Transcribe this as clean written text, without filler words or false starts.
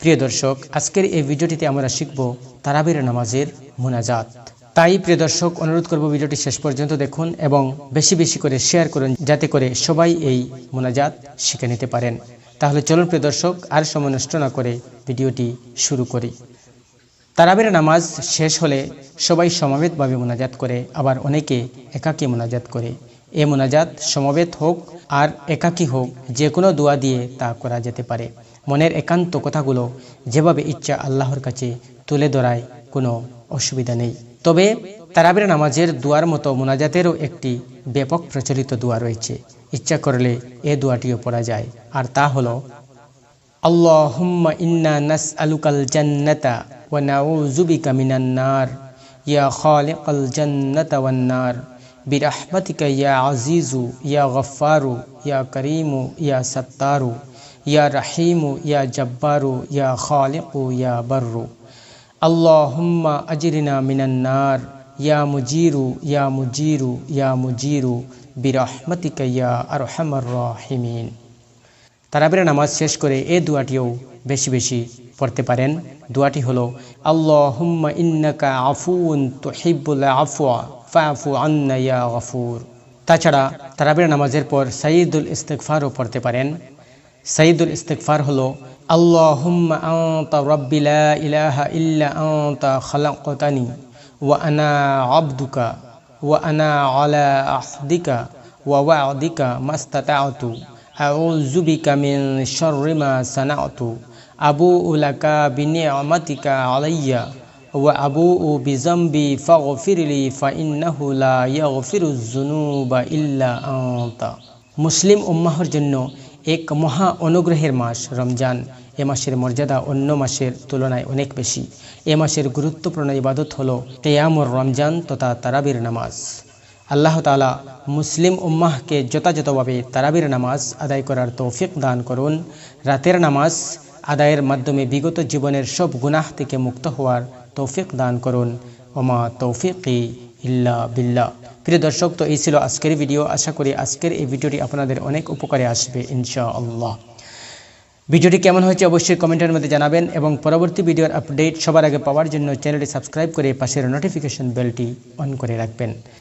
প্রিয় দর্শক, আজকের এই ভিডিওটিতে আমরা শিখব তারাবির নামাজের মুনাজাত। তাই প্রিয় দর্শক, অনুরোধ করব ভিডিওটি শেষ পর্যন্ত দেখুন এবং বেশি বেশি করে শেয়ার করুন, যাতে করে সবাই এই মুনাজাত শিখে নিতে পারেন। তাহলে চলুন প্রিয় দর্শক, আর সময় নষ্ট না করে ভিডিওটি শুরু করি। তারাবির নামাজ শেষ হলে সবাই সমবেতভাবে মুনাজাত করে, আবার অনেকে একাকী মুনাজাত করে। এ মুনাজাত সমবেত হোক আর একাকী হোক, যে কোনো দোয়া দিয়ে তা করা যেতে পারে। মনের একান্ত কথাগুলো যেভাবে ইচ্ছা আল্লাহর কাছে তুলে ধরায় কোনো অসুবিধা নেই। তবে তারাবির নামাজের দোয়ার মতো মুনাজাতেরও একটি ব্যাপক প্রচলিত দোয়া রয়েছে। ইচ্ছা করলে এ দোয়াটিও পড়া যায়, আর তা হলো আল্লাহুম্মা ইন্না নাসআলুকাল জান্নাতা ওয়া নাউযু বিকা মিনান নার ইয়া খালিকাল জান্নাতা ওয়ান নার বিরহমাতিকা ইয়া আজিজু ইয়া গফফারু ইয়া করিমু ইয়া সাত্তারু ইয়া রহিমু ইয়া জব্বারু ইয়া খালিকু ইয়া বাররু আল্লাহুম্মা আজরিনা মিনান নার ইয়া মুজিরু ইয়া মুজিরু ইয়া মুজিরু বিরহমাতিকা ইয়া আরহামার রাহিমিন। তারাবির নামাজ শেষ করে এই দোয়াটিও বেশি বেশি পড়তে পারেন। দোয়াটি হলো আল্লাহুম্মা ইন্নাকা আফুউন তুহিব্বুল আফওয়া ফাফু আন্না ইয়া গফুর। তাছাড়া তারাবির নামাজের পর সাইয়্যিদুল ইস্তিগফারও পড়তে পারেন। সাইয়্যিদুল ইস্তিগফার হলো আল্লাহুম্মা আনতা রাব্বি লা ইলাহা ইল্লা আনতা খালাকতানি ওয়া আনা আবদুকা ওয়া আনা আলা আহদিকা ওয়া ওয়া'দিকা মাস্তাতা'তু আউযু বিকা মিন শাররি মা সানা'তু আবুউ লাকা বিনি'মাতিকা আলাইয়া ওয়া আবুউ বিযামবি ফাগফিরলি ফাইন্নাহু লা ইয়াগফিরুয যুনুবা ইল্লা আনতা। মুসলিম উম্মাহর জন্য এক মহা অনুগ্রহের মাস রমজান। এ মাসের মর্যাদা অন্য মাসের তুলনায় অনেক বেশি। এ মাসের গুরুত্বপূর্ণ ইবাদত হলো কিয়ামুর রমজান তথা তারাবির নামাজ। আল্লাহ তাআলা মুসলিম উম্মাহকে যথাযথভাবে তারাবির নামাজ আদায় করার তৌফিক দান করুন। রাতের নামাজ আদায়ের মাধ্যমে বিগত জীবনের সব গুনাহ থেকে মুক্ত হওয়ার তৌফিক দান করুন। ওমা তৌফিকি ইল্লা বিল্লাহ। প্রিয় দর্শক, তো এই ছিল আজকের ভিডিও। আশা করি আজকের এই ভিডিওটি আপনাদের অনেক উপকারে আসবে ইনশাআল্লাহ। ভিডিওটি কেমন হয়েছে অবশ্যই কমেন্টের মধ্যে জানাবেন এবং পরবর্তী ভিডিওর আপডেট সবার আগে পাওয়ার জন্য চ্যানেলটি সাবস্ক্রাইব করে পাশের নোটিফিকেশন বেলটি অন করে রাখবেন।